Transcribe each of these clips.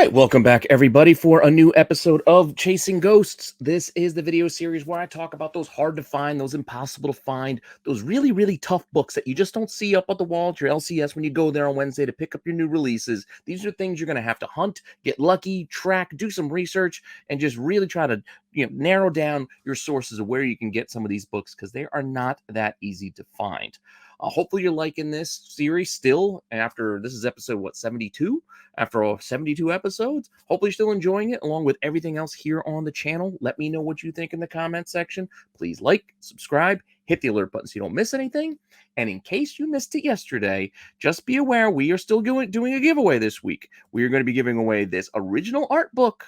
right, welcome back, everybody, for a new episode of Chasing Ghosts. This is the video series where I talk about those hard to find, those impossible to find, those really, really tough books that you just don't see up at the wall at your LCS when you go there on Wednesday to pick up your new releases. These are things you're going to have to hunt, get lucky, track, do some research, and just really try to narrow down your sources of where you can get some of these books, because they are not that easy to find. Hopefully you're liking this series still after this is episode 72 after all 72 episodes. Hopefully you're still enjoying it along with everything else here on the channel. Let me know what you think in the comment section. Please like, subscribe, hit the alert button so you don't miss anything. And in case you missed it yesterday, just be aware we are still doing a giveaway this week. We are going to be giving away this original art book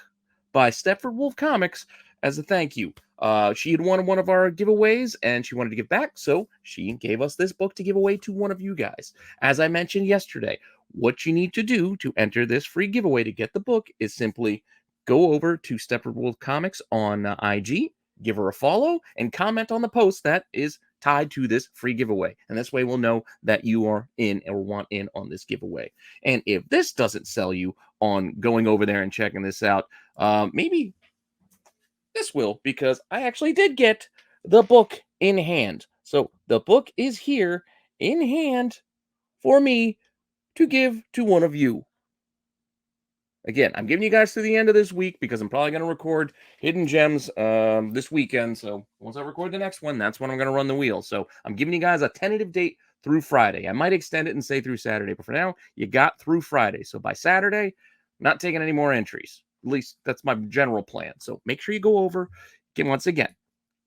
by Stepford Wolf Comics as a thank you. She had won one of our giveaways and she wanted to give back, so she gave us this book to give away to one of you guys. As I mentioned yesterday, what you need to do to enter this free giveaway to get the book is simply go over to Stepford Wolf Comics on IG, give her a follow, and comment on the post that is tied to this free giveaway. And this way we'll know that you are in or want in on this giveaway. And if this doesn't sell you on going over there and checking this out, maybe this will, because I actually did get the book in hand. So the book is here in hand for me to give to one of you. Again, I'm giving you guys to the end of this week because I'm probably going to record Hidden Gems this weekend. So once I record the next one, that's when I'm going to run the wheel. So I'm giving you guys a tentative date through Friday. I might extend it and say through Saturday, but for now, you got through Friday. So by Saturday, I'm not taking any more entries. At least that's my general plan. So make sure you go over. Once again,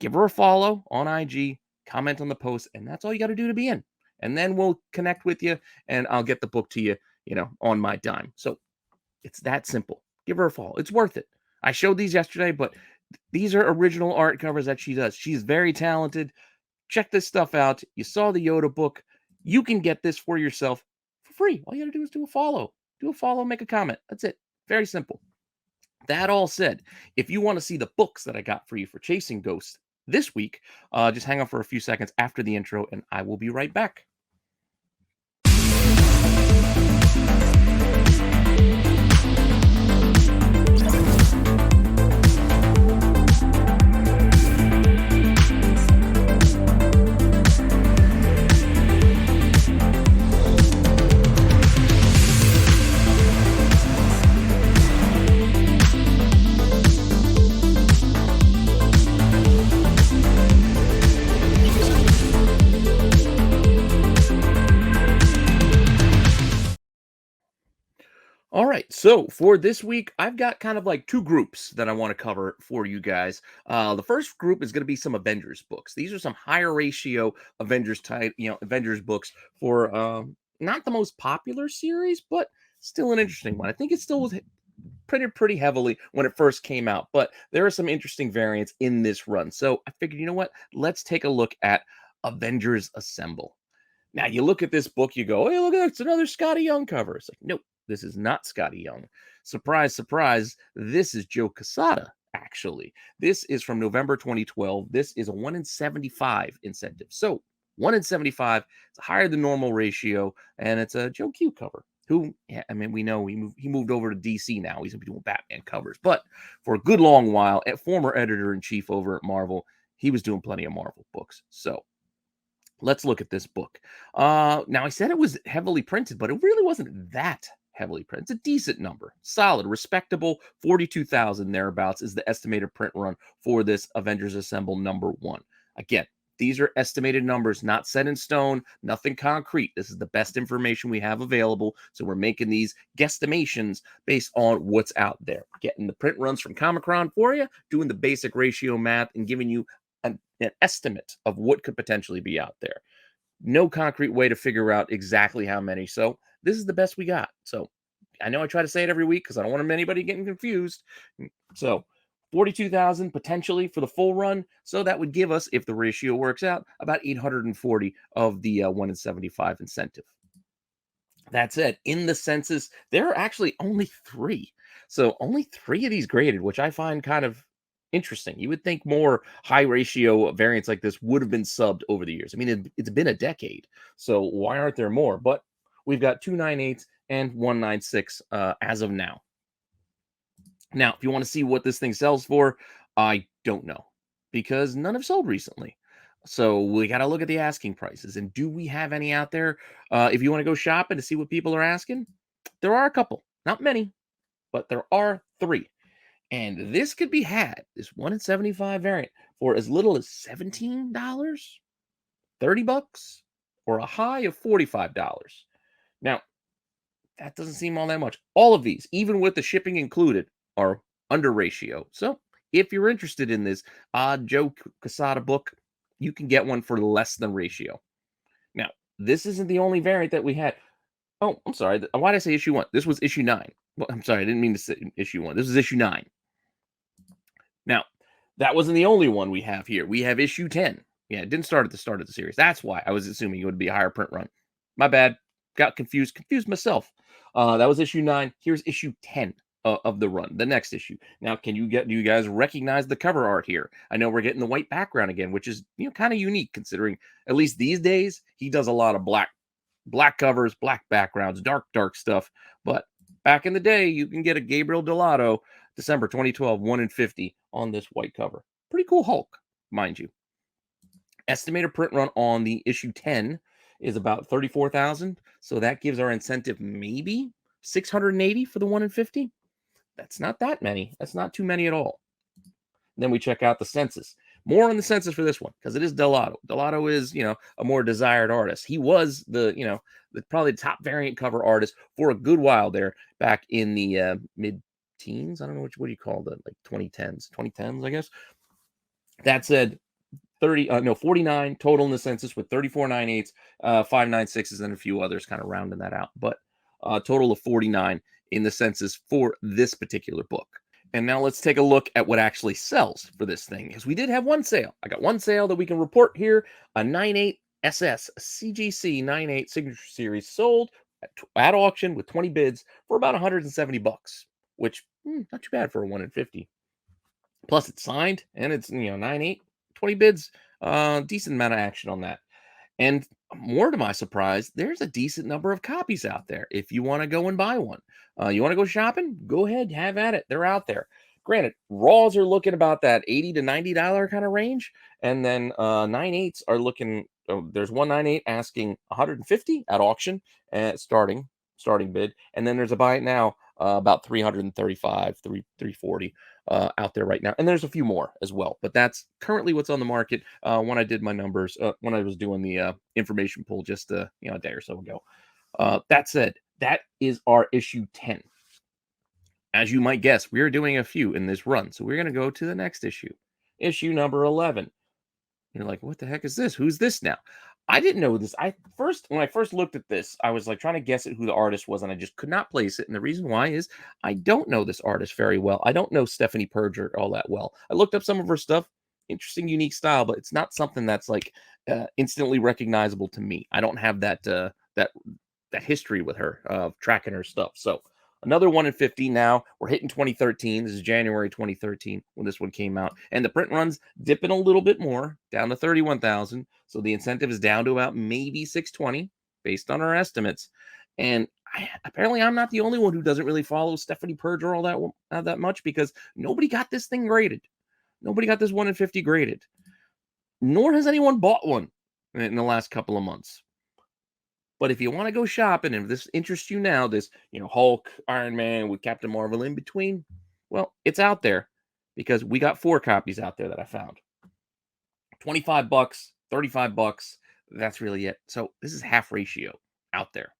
give her a follow on IG, comment on the post, and that's all you got to do to be in. And then we'll connect with you, and I'll get the book to you, on my dime. So it's that simple. Give her a follow. It's worth it. I showed these yesterday, but these are original art covers that she does. She's very talented. Check this stuff out. You saw the Yoda book. You can get this for yourself for free. All you got to do is do a follow. Do a follow, make a comment. That's it. Very simple. That all said, if you want to see the books that I got for you for Chasing Ghosts this week, just hang on for a few seconds after the intro, and I will be right back. All right, so for this week, I've got kind of like two groups that I want to cover for you guys. The first group is going to be some Avengers books. These are some higher ratio Avengers Avengers books for not the most popular series, but still an interesting one. I think it still was printed pretty heavily when it first came out, but there are some interesting variants in this run. So I figured, you know what? Let's take a look at Avengers Assemble. Now, you look at this book, you go, hey, look at that, it's another Scotty Young cover. It's like, nope, this is not Scotty Young. Surprise, surprise, this is Joe Quesada, actually. This is from November 2012. This is a 1 in 75 incentive. So 1 in 75, it's a higher than normal ratio, and it's a Joe Q cover, who, I mean, we know he moved over to DC now. He's going to be doing Batman covers. But for a good long while, former editor-in-chief over at Marvel, he was doing plenty of Marvel books. So let's look at this book. Now, I said it was heavily printed, but it really wasn't that heavily printed. It's a decent number. Solid, respectable, 42,000 thereabouts is the estimated print run for this Avengers Assemble #1. Again, these are estimated numbers, not set in stone, nothing concrete. This is the best information we have available, so we're making these guesstimations based on what's out there. Getting the print runs from Comicron for you, doing the basic ratio math, and giving you an estimate of what could potentially be out there. No concrete way to figure out exactly how many. So this is the best we got. So I know I try to say it every week because I don't want anybody getting confused. So 42,000 potentially for the full run. So that would give us, if the ratio works out, about 840 of the 1 in 75 incentive. That said, in the census, there are actually only 3. So only 3 of these graded, which I find kind of interesting. You would think more high ratio variants like this would have been subbed over the years. I mean, it's been a decade, so why aren't there more? But we've got 298s and 196 as of now. Now, if you want to see what this thing sells for, I don't know because none have sold recently. So we got to look at the asking prices and do we have any out there? If you want to go shopping to see what people are asking, there are a couple, not many, but there are three. And this could be had, this 1 in 75 variant, for as little as $17, 30 bucks, or a high of $45. Now, that doesn't seem all that much. All of these, even with the shipping included, are under ratio. So if you're interested in this odd Joe Quesada book, you can get one for less than ratio. Now, this isn't the only variant that we had. Oh, I'm sorry. Why did I say issue 1? This was issue 9. Well, I'm sorry. I didn't mean to say issue 1. This is issue 9. Now, that wasn't the only one we have here. We have issue 10. Yeah, it didn't start at the start of the series. That's why I was assuming it would be a higher print run. My bad. Got confused myself. That was issue 9. Here's issue 10 of the run, the next issue. Now, do you guys recognize the cover art here? I know we're getting the white background again, which is, kind of unique considering at least these days he does a lot of black covers, black backgrounds, dark stuff. But back in the day, you can get a Gabriel Delato December 2012 1 in 50 on this white cover. Pretty cool Hulk, mind you. Estimated print run on the issue 10 is about 34,000. So that gives our incentive maybe 680 for the 1 in 50. That's not that many. That's not too many at all. Then we check out the census. More on the census for this one because it is Delato. Delato is, a more desired artist. He was probably the top variant cover artist for a good while there back in the mid teens. I don't know what do you call that, like 2010s, I guess. That said, 49 total in the census with 34 9/8, 5 9/6s, and a few others kind of rounding that out. But a total of 49 in the census for this particular book. And now let's take a look at what actually sells for this thing, because we did have one sale. I got one sale that we can report here. A 9/8 SS CGC 9/8 Signature Series sold at auction with 20 bids for about 170 bucks, which not too bad for a 1 in 50. Plus it's signed and it's 9/8, 20 bids, decent amount of action on that. And more to my surprise, there's a decent number of copies out there if you want to go and buy one. You want to go shopping? Go ahead, have at it. They're out there. Granted, raws are looking about that $80 to $90 kind of range, and then 9/8s are looking. There's one 9/8 asking 150 at auction at starting bid, and then there's a buy it now about 335, 340 out there right now, and there's a few more as well. But that's currently what's on the market. When I did my numbers, when I was doing the information pool just a day or so ago. That said, that is our issue 10. As you might guess, we are doing a few in this run, so we're going to go to the next issue, issue number 11. You're like, what the heck is this? Who's this now? I didn't know this. When I first looked at this, I was like trying to guess who the artist was, and I just could not place it. And the reason why is I don't know this artist very well. I don't know Stephanie Perger all that well. I looked up some of her stuff. Interesting, unique style, but it's not something that's like instantly recognizable to me. I don't have that history with her of tracking her stuff. So another 1 in 50 now. We're hitting 2013. This is January 2013 when this one came out. And the print run's dipping a little bit more, down to 31,000. So the incentive is down to about maybe 620 based on our estimates. And apparently I'm not the only one who doesn't really follow Stephanie Perger all that much, because nobody got this thing graded. Nobody got this 1 in 50 graded. Nor has anyone bought one in the last couple of months. But if you want to go shopping, and if this interests you now, this, Hulk, Iron Man with Captain Marvel in between, well, it's out there because we got 4 copies out there that I found. 25 bucks, 35 bucks. That's really it. So this is half ratio out there.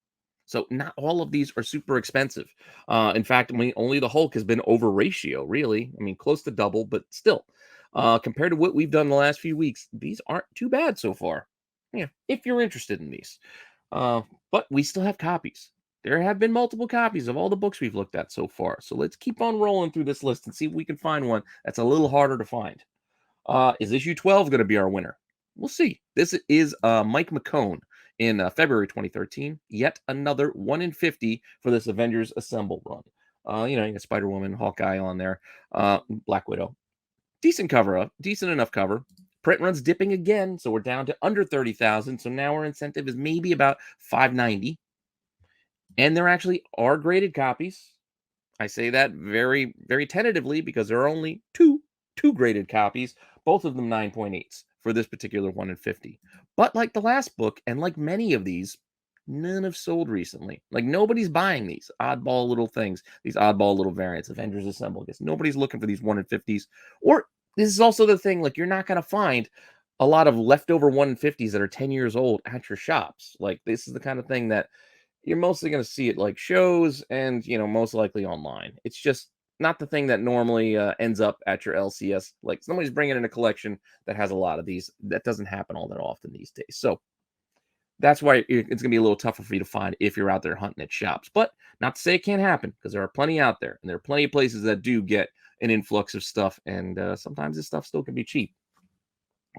So not all of these are super expensive. In fact, only the Hulk has been over ratio, really. I mean, close to double, but still, compared to what we've done the last few weeks, these aren't too bad so far. Yeah, if you're interested in these. But we still have copies. There have been multiple copies of all the books we've looked at so far. So let's keep on rolling through this list and see if we can find one that's a little harder to find. Is issue 12 going to be our winner? We'll see. This is Mike McCone in February 2013. Yet another 1 in 50 for this Avengers Assemble run. You got Spider-Woman, Hawkeye on there, Black Widow. Decent enough cover. Print run's dipping again, so we're down to under 30,000. So now our incentive is maybe about 590. And there actually are graded copies. I say that very, very tentatively because there are only two graded copies, both of them 9.8s for this particular 1 in 50. But like the last book, and like many of these, none have sold recently. Like nobody's buying these oddball little things, these oddball little variants. Avengers Assemble. I guess nobody's looking for these 1 in 50s. Or this is also the thing, like you're not gonna find a lot of leftover 1 in 50s that are 10 years old at your shops. Like this is the kind of thing that you're mostly going to see it like shows and, most likely online. It's just not the thing that normally ends up at your LCS. Like somebody's bringing in a collection that has a lot of these. That doesn't happen all that often these days. So that's why it's going to be a little tougher for you to find if you're out there hunting at shops. But not to say it can't happen, because there are plenty out there, and there are plenty of places that do get an influx of stuff, and sometimes this stuff still can be cheap.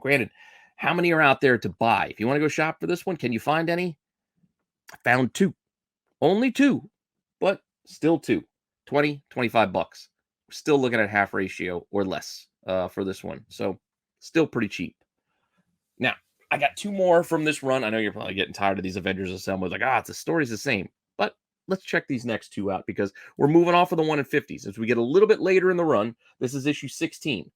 Granted, how many are out there to buy? If you want to go shop for this one, can you find any? I found two. Only two, but still two. 20, 25 bucks. We're still looking at half ratio or less for this one. So still pretty cheap. Now, I got two more from this run. I know you're probably getting tired of these Avengers assemblies. Like, the story's the same. But let's check these next two out because we're moving off of the 1 in 50s. As we get a little bit later in the run, this is issue 16.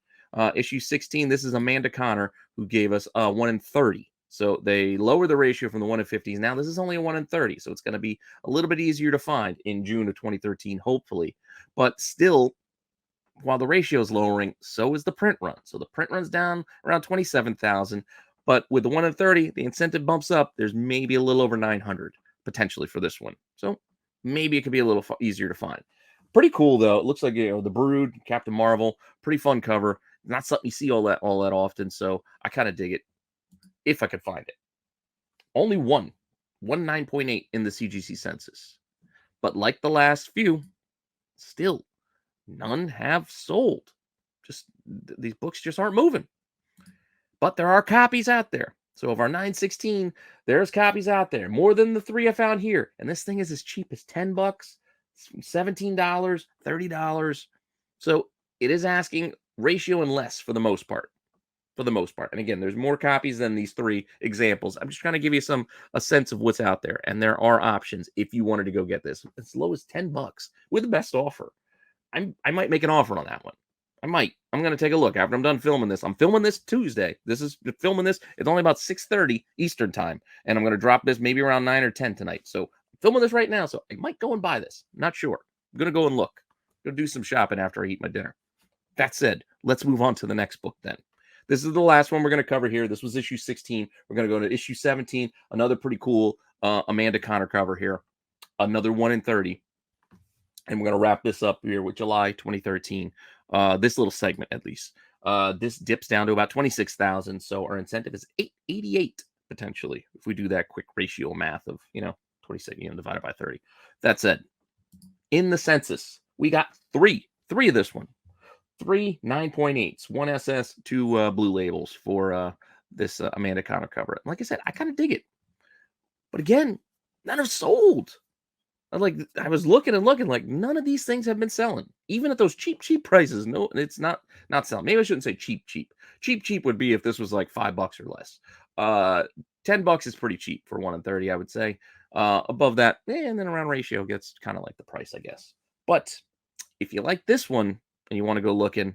Issue 16, this is Amanda Connor, who gave us 1 in 30. So they lower the ratio from the 1 in 50s. Now this is only a 1 in 30. So it's going to be a little bit easier to find in June of 2013, hopefully. But still, while the ratio is lowering, so is the print run. So the print run's down around 27,000. But with the 1 in 30, the incentive bumps up. There's maybe a little over 900 potentially for this one. So maybe it could be a little easier to find. Pretty cool, though. It looks like, the Brood, Captain Marvel, pretty fun cover. Not something you see all that often. So I kind of dig it if I could find it. Only one 9.8 in the CGC census. But like the last few, still, none have sold. Just these books just aren't moving. But there are copies out there. So of our 916, there's copies out there. More than the three I found here. And this thing is as cheap as 10 bucks, $17, $30. So it is asking ratio and less for the most part. And again, there's more copies than these three examples. I'm just trying to give you a sense of what's out there, and there are options if you wanted to go get this as low as 10 bucks with the best offer. I might make an offer on that one. I'm going to take a look after I'm done filming this. I'm filming this Tuesday. It's only about 6:30 Eastern time, and I'm going to drop this maybe around 9 or 10 tonight. So I'm filming this right now, so I might go and buy this. I'm not sure. I'm going to go and look. I'm going to do some shopping after I eat my dinner. That said, let's move on to the next book then. This is the last one we're going to cover here. This was issue 16. We're going to go to issue 17. Another pretty cool Amanda Connor cover here. Another 1 in 30. And we're going to wrap this up here with July 2013. This little segment, at least. This dips down to about 26,000. So our incentive is 888 potentially, if we do that quick ratio math of, 26 divided by 30. That said, in the census, we got three of this one. 3 9.8s, 1 SS, 2 blue labels for this Amanda Connor cover. And like I said, I kind of dig it. But again, none have sold. I was looking and looking, like none of these things have been selling, even at those cheap prices. No, it's not selling. Maybe I shouldn't say cheap. Cheap would be if this was like $5 or less. $10 is pretty cheap for 1 in 30, I would say. Above that, and then around ratio gets kind of like the price, I guess. But if you like this one and you want to go looking,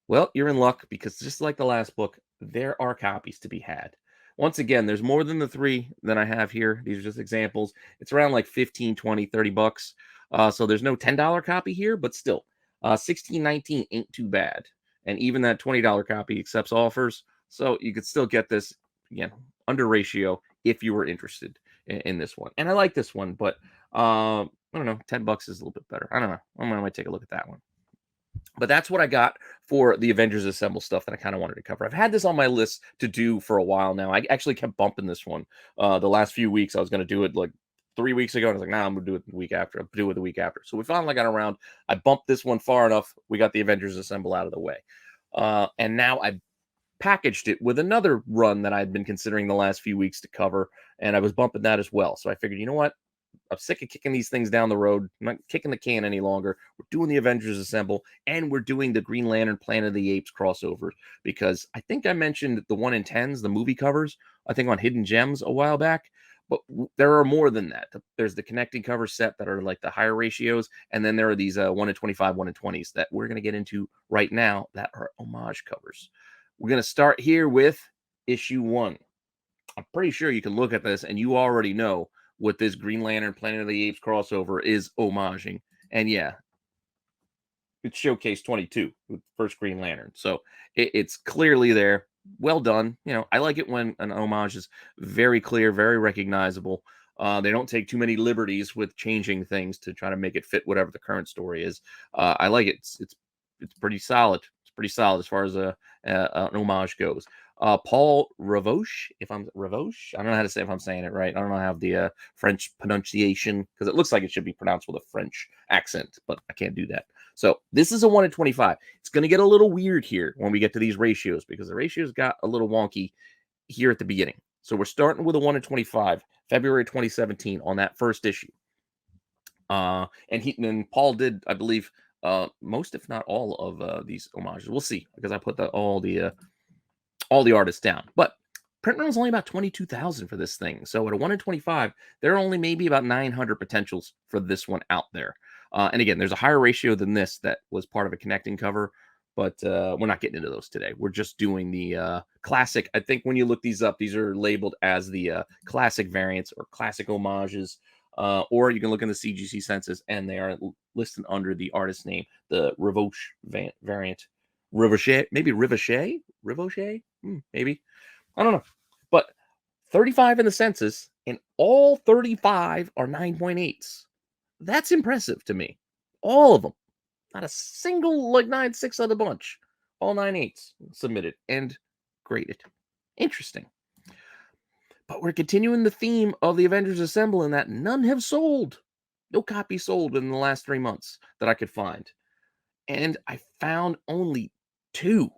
well, you're in luck, because just like the last book, there are copies to be had. Once again, there's more than the three that I have here. These are just examples. It's around like 15, 20, 30 bucks. So there's no $10 copy here, but still, 16, 19 ain't too bad. And even that $20 copy accepts offers. So you could still get this, again, under ratio if you were interested in this one. And I like this one, but I don't know, 10 bucks is a little bit better. I don't know. I might take a look at that one. But that's what I got for the Avengers Assemble stuff that I kind of wanted to cover. I've had this on my list to do for a while now. I actually kept bumping this one. The last few weeks, I was going to do it like 3 weeks ago. And I was like, nah, I'm going to do it the week after. I'll do it the week after. So we finally got around. I bumped this one far enough. We got the Avengers Assemble out of the way. And now I've packaged it with another run that I'd been considering the last few weeks to cover. And I was bumping that as well. So I figured, you know what? I'm sick of kicking these things down the road. I'm not kicking the can any longer. We're doing the Avengers Assemble, and we're doing the Green Lantern Planet of the Apes crossover, because I think I mentioned the 1 in 10s, the movie covers, I think on Hidden Gems a while back. But there are more than that. There's the connecting cover set that are like the higher ratios, and then there are these 1 in 25, 1 in 20s that we're going to get into right now that are homage covers. We're going to start here with issue 1. I'm pretty sure you can look at this and you already know what this Green Lantern Planet of the Apes crossover is homaging. And yeah, it's Showcase 22 with first Green Lantern. So it's clearly there. Well done. You know, I like it when an homage is very clear, very recognizable. They don't take too many liberties with changing things to try to make it fit whatever the current story is. I like it. It's pretty solid. It's pretty solid as far as an homage goes. Paul Ravoche, if I'm Ravoche, I don't know how to say if I'm saying it right. I don't know how the French pronunciation, because it looks like it should be pronounced with a French accent, but I can't do that. So this is a 1 in 25. It's going to get a little weird here when we get to these ratios, because the ratios got a little wonky here at the beginning. So we're starting with a 1 in 25, February 2017 on that first issue. And Paul did, I believe, most, if not all, of these homages. We'll see, because I put all the artists down. But print run was only about 22,000 for this thing. So at a 1 in 25, there are only maybe about 900 potentials for this one out there. And again, there's a higher ratio than this that was part of a connecting cover, but we're not getting into those today. We're just doing the classic. I think when you look these up, these are labeled as the classic variants or classic homages, or you can look in the CGC census and they are listed under the artist name, the Ravoche variant. Rivoche, maybe Rivoche? Maybe. I don't know. But 35 in the census, and all 35 are 9.8s. That's impressive to me. All of them. Not a single, like, 9.6 of the bunch. All 9.8s submitted and graded. Interesting. But we're continuing the theme of the Avengers Assemble in that none have sold. No copies sold in the last 3 months that I could find. And I found only 2.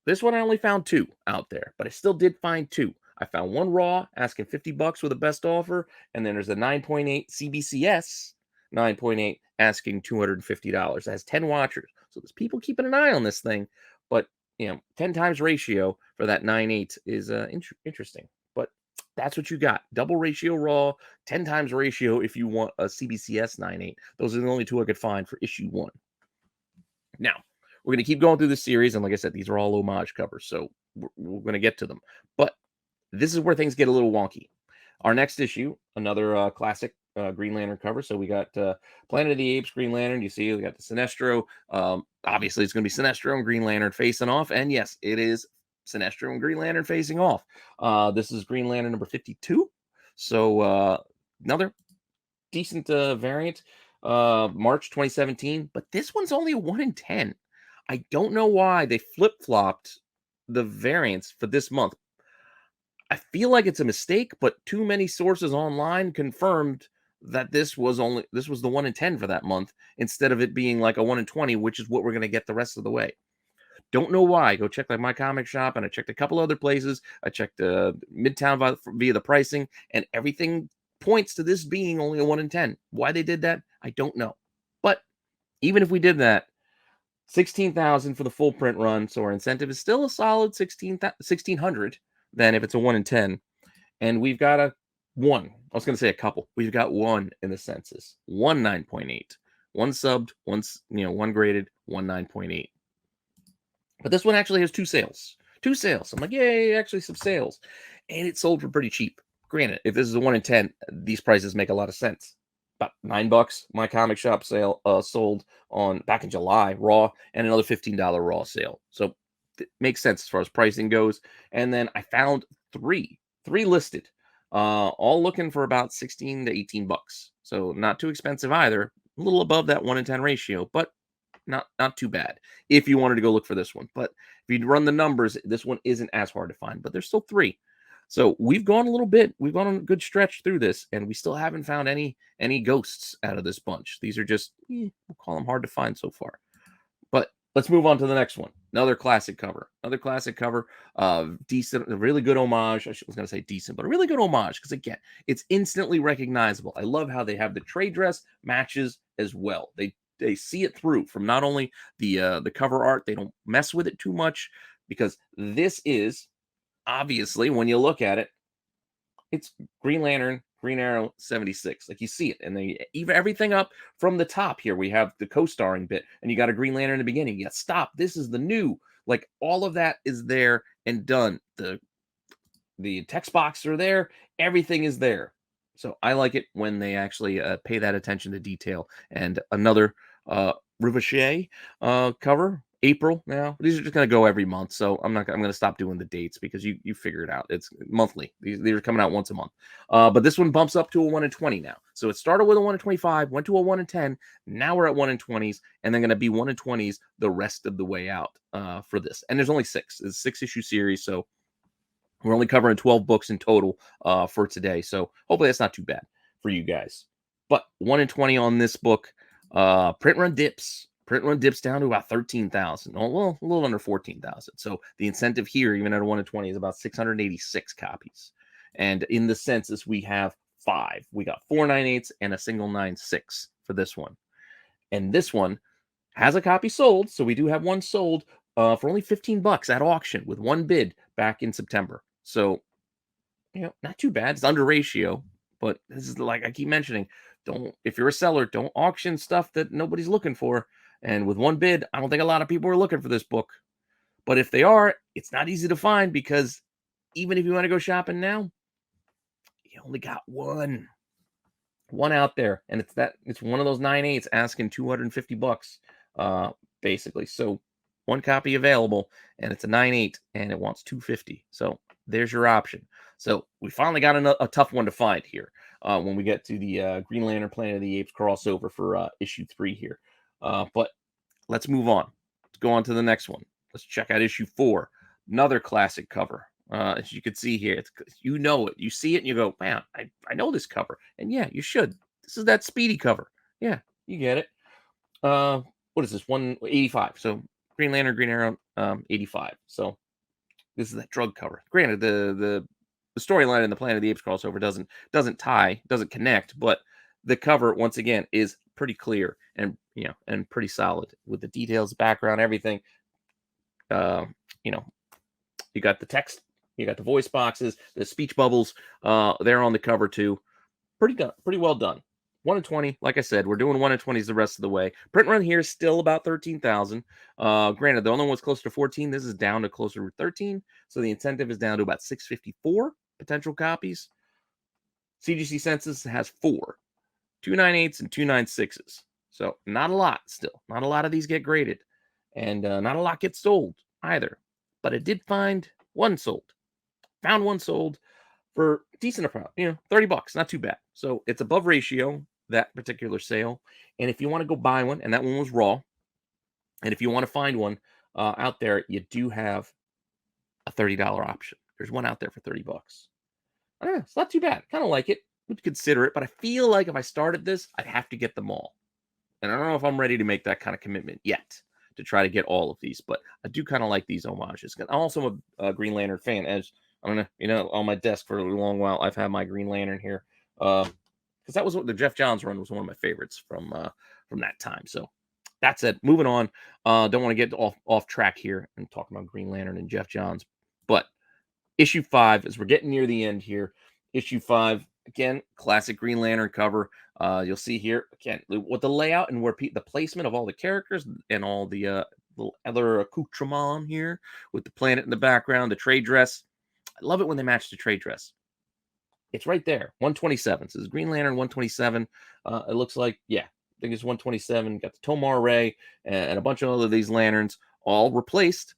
This one I only found 2 out there, but I still did find 2. I found one raw asking $50 with a best offer, and then there's a 9.8 CBCS 9.8 asking $250. It has 10 watchers. So there's people keeping an eye on this thing, but 10 times ratio for that 9.8 is interesting. But that's what you got. Double ratio raw, 10 times ratio if you want a CBCS 9.8. Those are the only 2 I could find for issue 1. Now, we're going to keep going through this series, and like I said, these are all homage covers, so we're going to get to them. But this is where things get a little wonky. Our next issue, another classic Green Lantern cover. So we got Planet of the Apes Green Lantern. You see, we got the Sinestro. Obviously, it's going to be Sinestro and Green Lantern facing off. And yes, it is Sinestro and Green Lantern facing off. This is Green Lantern number 52. So another decent variant. March 2017. But this one's only a 1 in 10. I don't know why they flip-flopped the variants for this month. I feel like it's a mistake, but too many sources online confirmed that this was the 1 in 10 for that month instead of it being like a 1 in 20, which is what we're going to get the rest of the way. Don't know why. Go check like My Comic Shop, and I checked a couple other places. I checked Midtown via the pricing, and everything points to this being only a 1 in 10. Why they did that, I don't know. But even if we did that, 16,000 for the full print run, so our incentive is still a solid 1,600 than if it's a 1 in 10. And we've got I was going to say a couple. We've got 1 in the census. 1 9.8. 1 subbed, 1 graded, 1 9.8. But this one actually has 2 sales. 2 sales. I'm like, yay, actually some sales. And it sold for pretty cheap. Granted, if this is a 1 in 10, these prices make a lot of sense. About $9. My Comic Shop sale sold back in July, raw, and another $15 raw sale. So it makes sense as far as pricing goes. And then I found 3 listed, all looking for about 16 to 18 bucks. So not too expensive either. A little above that 1 in 10 ratio, but not too bad if you wanted to go look for this one. But if you run the numbers, this one isn't as hard to find, but there's still 3. So we've gone a little bit. We've gone on a good stretch through this, and we still haven't found any ghosts out of this bunch. These are just, we'll call them hard to find so far. But let's move on to the next one. Another classic cover. Decent, a really good homage. I was going to say decent, but a really good homage because, again, it's instantly recognizable. I love how they have the trade dress matches as well. They see it through from not only the cover art. They don't mess with it too much because this is, obviously, when you look at it, It's Green Lantern, Green Arrow 76. Like you see it, and they even everything up from the top here. We have the co-starring bit, and you got a Green Lantern in the beginning. Yeah, stop. This is the new. Like all of that is there and done. The text boxes are there. Everything is there. So I like it when they actually pay that attention to detail. And another Ricochet cover, April now. These are just going to go every month. So I'm going to stop doing the dates because you figure it out. It's monthly. These are coming out once a month. But this one bumps up to a 1 in 20 now. So it started with a 1 in 25, went to a 1 in 10. Now we're at 1 in 20s, and they're going to be 1 in 20s the rest of the way out for this. And there's only 6. It's a 6-issue series. So we're only covering 12 books in total for today. So hopefully that's not too bad for you guys. But 1 in 20 on this book. Print run dips. Print run dips down to about 13,000. Well, a little under 14,000. So the incentive here, even at a 1 in 20, is about 686 copies. And in the census, we have 5. We got 4 9/8 and a single 9/6 for this one. And this one has a copy sold. So we do have one sold for only $15 at auction with one bid back in September. So, not too bad. It's under ratio, but this is like I keep mentioning. If you're a seller, don't auction stuff that nobody's looking for. And with one bid, I don't think a lot of people are looking for this book. But if they are, it's not easy to find because even if you want to go shopping now, you only got one out there, and it's one of those 9/8 asking $250 basically. So one copy available, and it's a 9/8 and it wants $250. So there's your option. So we finally got a tough one to find here when we get to the Green Lantern Planet of the Apes crossover for issue 3 here. But let's move on. Let's go on to the next one. Let's check out issue 4. Another classic cover. As you can see here, it. You see it, and you go, man, I know this cover. And yeah, you should. This is that Speedy cover. Yeah, you get it. What is this? 185. So Green Lantern, Green Arrow, 85. So this is that drug cover. Granted, the storyline in the Planet of the Apes crossover doesn't connect, but the cover once again is pretty clear and pretty solid with the details, background, everything. You got the text, you got the voice boxes, the speech bubbles. They're on the cover too. Pretty well done. 1 in 20, like I said, we're doing 1 in 20s the rest of the way. Print run here is still about 13,000. Granted, the other one was closer to 14. This is down to closer to 13. So the incentive is down to about 654 potential copies. CGC Census has 4, 2 9/8s and 2 9/6s. So not a lot still. Not a lot of these get graded. And not a lot gets sold either. But I did find one sold. Found one sold for a decent amount, $30, not too bad. So it's above ratio, that particular sale. And if you want to go buy one, and that one was raw, and if you want to find one out there, you do have a $30 option. There's one out there for $30. I don't know, it's not too bad. Kind of like it. Would consider it, but I feel like if I started this, I'd have to get them all. And I don't know if I'm ready to make that kind of commitment yet to try to get all of these, but I do kind of like these homages. I'm also a Green Lantern fan, as I don't know, on my desk for a long while, I've had my Green Lantern here. Because that was what the Jeff Johns run was one of my favorites from that time. So that's it. Moving on. Don't want to get off track here and talk about Green Lantern and Jeff Johns. But issue 5, as we're getting near the end here, issue 5, again, classic Green Lantern cover. You'll see here, again, with the layout and where the placement of all the characters and all the little other accoutrement here with the planet in the background, the trade dress. I love it when they match the trade dress. It's right there, 127. So this Green Lantern 127. It looks like, I think it's 127. Got the Tomar Ray and a bunch of other these lanterns all replaced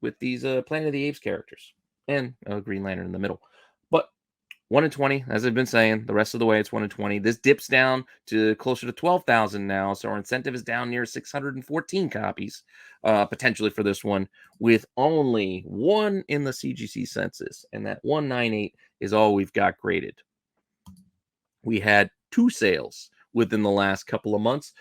with these Planet of the Apes characters and Green Lantern in the middle. But 1 in 20, as I've been saying, the rest of the way it's 1 in 20. This dips down to closer to 12,000 now, so our incentive is down near 614 copies potentially for this one, with only one in the CGC census, and that 198 is all we've got graded. We had 2 sales within the last couple of months.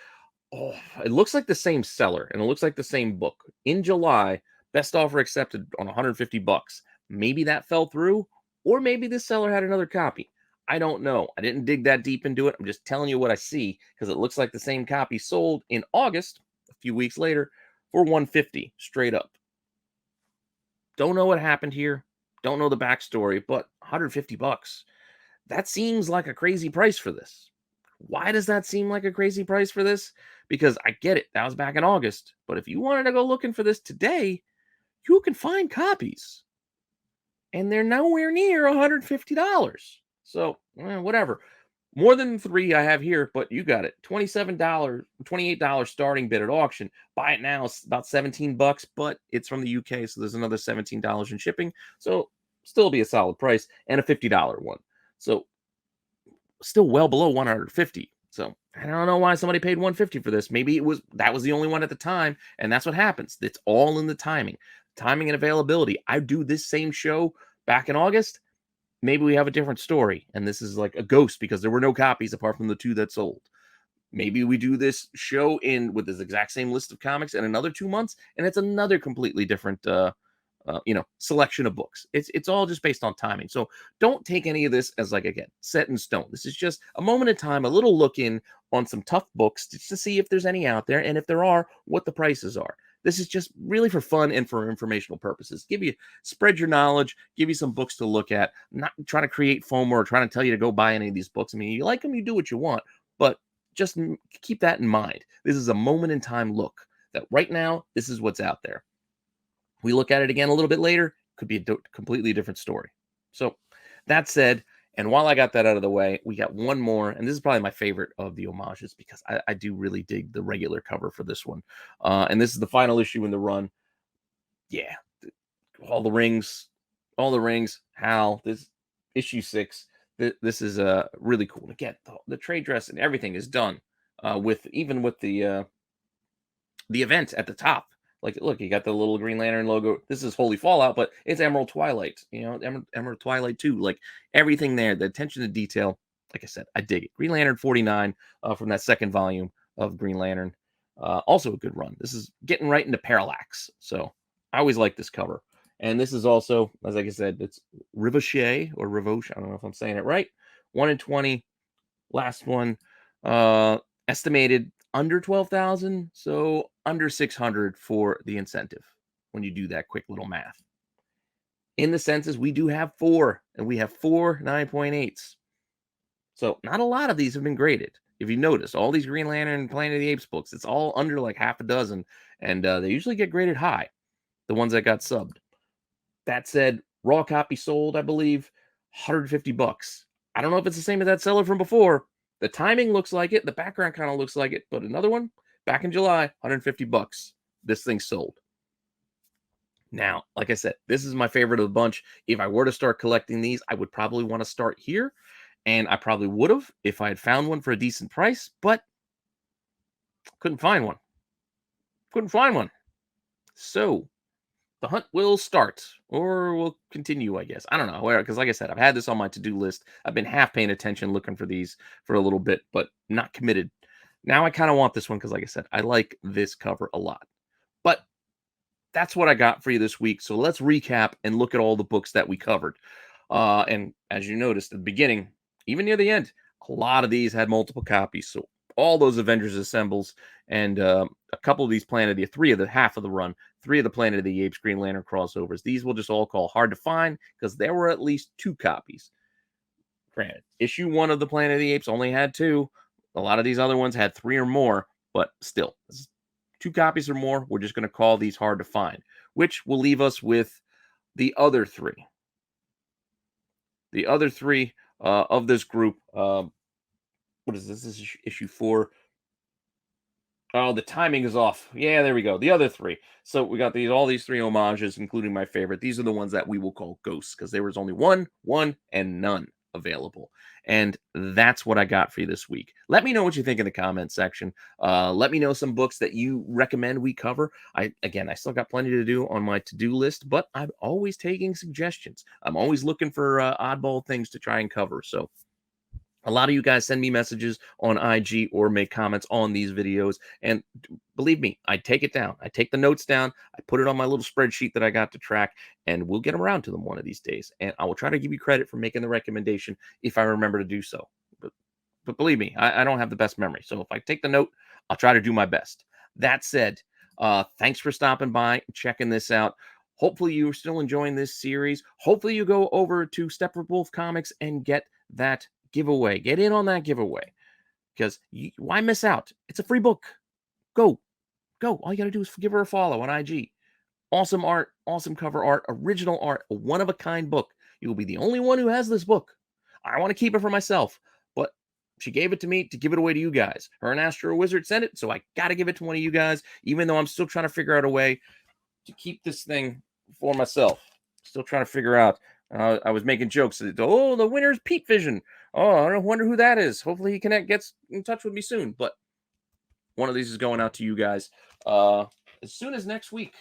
Oh, it looks like the same seller, and it looks like the same book. In July, best offer accepted on $150. Maybe that fell through, or maybe this seller had another copy. I don't know. I didn't dig that deep into it. I'm just telling you what I see because it looks like the same copy sold in August, a few weeks later, for $150 straight up. Don't know what happened here. Don't know the backstory, but $150. That seems like a crazy price for this. Why does that seem like a crazy price for this? Because I get it, that was back in August. But if you wanted to go looking for this today, you can find copies. And they're nowhere near $150. So, whatever. More than 3 I have here, but you got it. $27, $28 starting bid at auction. Buy it now, it's about 17 bucks, but it's from the UK, so there's another $17 in shipping. So, still be a solid price, and a $50 one. So, still well below 150. So, I don't know why somebody paid 150 for this. Maybe that was the only one at the time, and that's what happens. It's all in the timing and availability. I do this same show back in August. Maybe we have a different story, and this is like a ghost because there were no copies apart from the 2 that sold. Maybe we do this show with this exact same list of comics in another 2 months, and it's another completely different selection of books. It's all just based on timing. So don't take any of this as, like, again, set in stone. This is just a moment in time, a little look in on some tough books just to see if there's any out there, and if there are, what the prices are. This is just really for fun and for informational purposes. Spread your knowledge, give you some books to look at. I'm not trying to create FOMO or trying to tell you to go buy any of these books. I mean, you like them, you do what you want, but just keep that in mind. This is a moment in time look that right now, this is what's out there. We look at it again a little bit later, could be a completely different story. So that said, and while I got that out of the way, we got one more, and this is probably my favorite of the homages because I do really dig the regular cover for this one. And this is the final issue in the run. Yeah, all the rings, Hal, this issue 6. This is really cool. Again, the trade dress and everything is done with the event at the top. Like, look, you got the little Green Lantern logo. This is Holy Fallout, but it's Emerald Twilight. Emerald Twilight too. Like, everything there, the attention to detail. Like I said, I dig it. Green Lantern 49 from that second volume of Green Lantern. Also a good run. This is getting right into Parallax. So I always like this cover. And this is also, as like I said, it's Rivoche or Rivoche. I don't know if I'm saying it right. 1 in 20. Last one. Estimated under 12,000, so under 600 for the incentive when you do that quick little math. In the census, we do have 4, and we have 4 9.8s. So not a lot of these have been graded. If you notice, all these Green Lantern, Planet of the Apes books, it's all under like half a dozen, and they usually get graded high, the ones that got subbed. That said, raw copy sold, I believe, $150. I don't know if it's the same as that seller from before. The timing looks like it. The background kind of looks like it. But another one, back in July, $150. This thing sold. Now, like I said, this is my favorite of the bunch. If I were to start collecting these, I would probably want to start here. And I probably would have if I had found one for a decent price. But couldn't find one. So the hunt will start, or will continue, I guess. I don't know, because like I said, I've had this on my to-do list. I've been half paying attention, looking for these for a little bit, but not committed. Now I kind of want this one because, like I said, I like this cover a lot. But that's what I got for you this week. So let's recap and look at all the books that we covered. And as you noticed at the beginning, even near the end, a lot of these had multiple copies. So all those Avengers assembles and a couple of these half of the run, 3 of the Planet of the Apes Green Lantern crossovers. These we'll just all call hard to find because there were at least 2 copies. Granted, issue 1 of the Planet of the Apes only had 2. A lot of these other ones had 3 or more, but still, 2 copies or more. We're just going to call these hard to find, which will leave us with the other 3. The other 3 of this group. What is this? This is issue 4. Oh, the timing is off. Yeah, there we go. The other 3. So we got all these 3 homages, including my favorite. These are the ones that we will call ghosts because there was only one, and none available. And that's what I got for you this week. Let me know what you think in the comment section. Let me know some books that you recommend we cover. I still got plenty to do on my to-do list, but I'm always taking suggestions. I'm always looking for oddball things to try and cover. So a lot of you guys send me messages on IG or make comments on these videos. And believe me, I take it down. I take the notes down. I put it on my little spreadsheet that I got to track, and we'll get around to them one of these days. And I will try to give you credit for making the recommendation if I remember to do so. But believe me, I don't have the best memory. So if I take the note, I'll try to do my best. That said, thanks for stopping by, checking this out. Hopefully you're still enjoying this series. Hopefully you go over to Steppenwolf Comics and get that giveaway. Get in on that giveaway, because why miss out? It's a free book. Go. All you got to do is give her a follow on IG. Awesome art, awesome cover art, original art, a one-of-a-kind book. You will be the only one who has this book. I want to keep it for myself, but she gave it to me to give it away to you guys. Her and Astro Wizard sent it, so I got to give it to one of you guys, even though I'm still trying to figure out a way to keep this thing for myself. Still trying to figure out. I was making jokes. Oh, the winner's Pete Vision. Oh, I wonder who that is. Hopefully he gets in touch with me soon. But one of these is going out to you guys as soon as next week.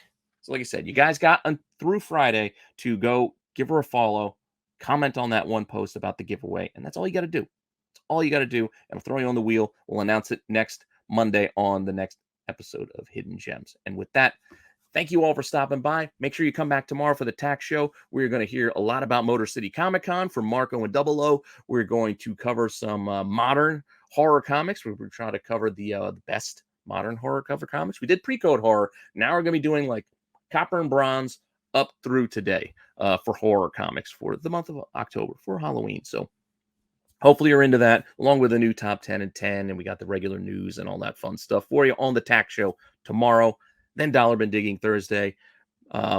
So like I said, you guys got through Friday to go give her a follow, comment on that one post about the giveaway, and that's all you got to do. That's all you got to do, and I'll throw you on the wheel. We'll announce it next Monday on the next episode of Hidden Gems. And with that, thank you all for stopping by. Make sure you come back tomorrow for the tax show. We're going to hear a lot about Motor City Comic Con from Marco and Double O. We're going to cover some modern horror comics. We're trying to cover the best modern horror cover comics. We did pre-code horror. Now we're going to be doing like Copper and Bronze up through today for horror comics for the month of October for Halloween. So hopefully you're into that, along with the new top 10 and 10, and we got the regular news and all that fun stuff for you on the tax show tomorrow. Then Dollar Bin Digging Thursday,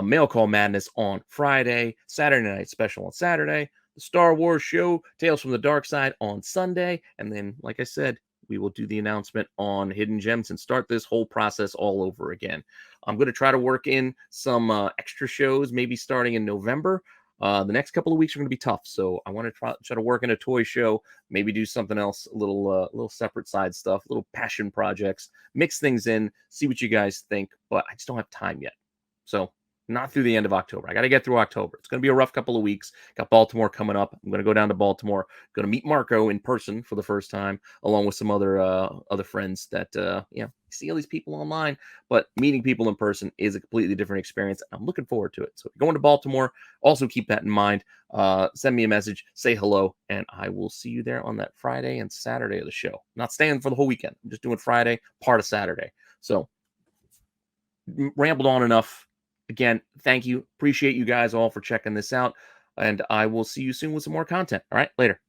Mail Call Madness on Friday, Saturday Night Special on Saturday, the Star Wars show, Tales from the Dark Side on Sunday, and then, like I said, we will do the announcement on Hidden Gems and start this whole process all over again. I'm going to try to work in some extra shows, maybe starting in November. The next couple of weeks are going to be tough, so I want to try to work in a toy show, maybe do something else, a little separate side stuff, little passion projects, mix things in, see what you guys think, but I just don't have time yet. So not through the end of October. I got to get through October. It's going to be a rough couple of weeks. Got Baltimore coming up. I'm going to go down to Baltimore. Going to meet Marco in person for the first time, along with some other friends that you see all these people online, but meeting people in person is a completely different experience. I'm looking forward to it. So if you're going to Baltimore, also keep that in mind. Send me a message, say hello, and I will see you there on that Friday and Saturday of the show. I'm not staying for the whole weekend. I'm just doing Friday, part of Saturday. So rambled on enough. Again, thank you. Appreciate you guys all for checking this out. And I will see you soon with some more content. All right, later.